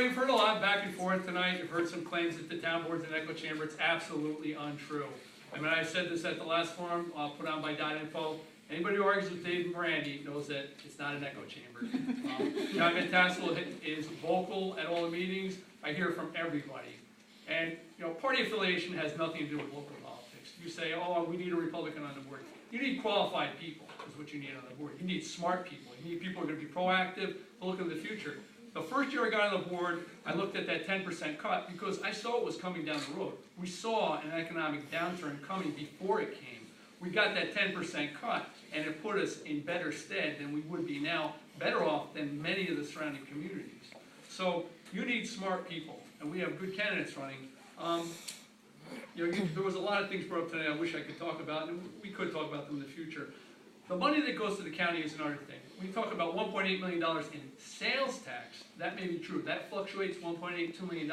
you've heard a lot back and forth tonight. You've heard some claims that the town board's an echo chamber. It's absolutely untrue. I mean, I said this at the last forum put on by .info. Anybody who argues with Dave Morandi knows that it's not an echo chamber. John Van Tassel is vocal at all the meetings. I hear from everybody. And, you know, party affiliation has nothing to do with local politics. You say, oh, we need a Republican on the board. You need qualified people is what you need on the board. You need smart people. You need people who are going to be proactive to look in the future. The first year I got on the board, I looked at that 10% cut because I saw it was coming down the road. We saw an economic downturn coming before it came. We got that 10% cut, and it put us in better stead than we would be now, better off than many of the surrounding communities. So you need smart people, and we have good candidates running. There was a lot of things brought up today I wish I could talk about, and we could talk about them in the future. The money that goes to the county is another thing. We talk about $1.8 million in sales tax. That may be true. That fluctuates $1.8, $2 million.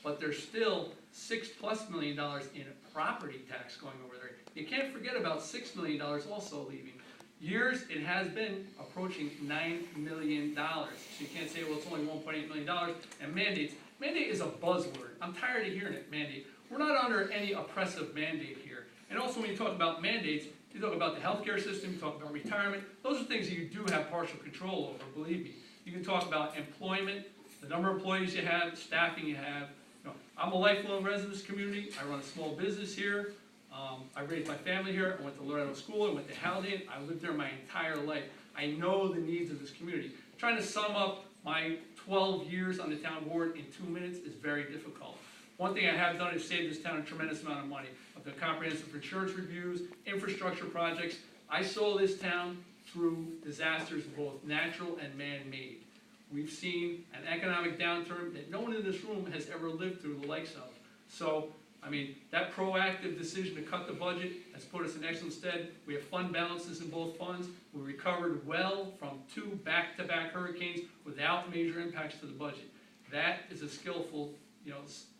But there's still $6+ million in property tax going over there. You can't forget about $6 million also leaving. Years, it has been approaching $9 million. So you can't say, well, it's only $1.8 million. And mandates. Mandate is a buzzword. I'm tired of hearing it, mandate. We're not under any oppressive mandate here. And also when you talk about mandates, you talk about the healthcare system, you talk about retirement. Those are things that you do have partial control over, believe me. You can talk about employment, the number of employees you have, staffing you have. You know, I'm a lifelong resident of this community. I run a small business here. I raised my family here. I went to Loretta School. I went to Haldane. I lived there my entire life. I know the needs of this community. Trying to sum up my 12 years on the town board in 2 minutes is very difficult. One thing I have done is save this town a tremendous amount of money. I've done comprehensive insurance reviews, infrastructure projects. I saw this town through disasters, both natural and man-made. We've seen an economic downturn that no one in this room has ever lived through the likes of. So, I mean, that proactive decision to cut the budget has put us in excellent stead. We have fund balances in both funds. We recovered well from 2 back-to-back hurricanes without major impacts to the budget. That is a skillful,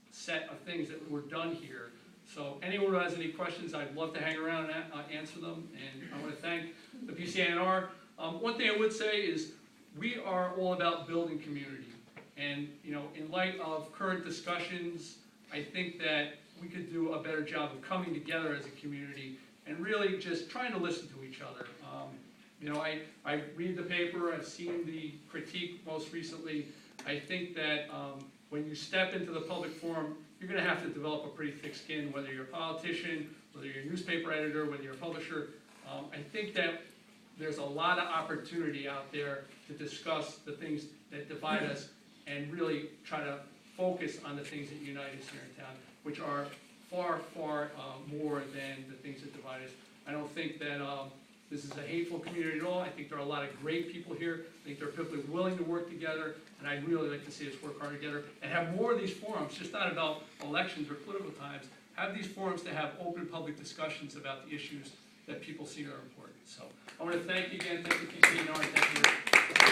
set of things that were done here. So anyone who has any questions, I'd love to hang around and answer them. And I want to thank the PCNR. One thing I would say is we are all about building community. And in light of current discussions, I think that we could do a better job of coming together as a community and really just trying to listen to each other. I read the paper, I've seen the critique most recently. I think that when you step into the public forum, you're going to have to develop a pretty thick skin, whether you're a politician, whether you're a newspaper editor, whether you're a publisher. I think that there's a lot of opportunity out there to discuss the things that divide us and really try to focus on the things that unite us here in town, which are far, far more than the things that divide us. I don't think that this is a hateful community at all. I think there are a lot of great people here. I think there are people willing to work together, and I'd really like to see us work hard together and have more of these forums, just not about elections or political times. Have these forums to have open public discussions about the issues that people see are important. So I want to thank you again. Thank you, PCNR, and thank you.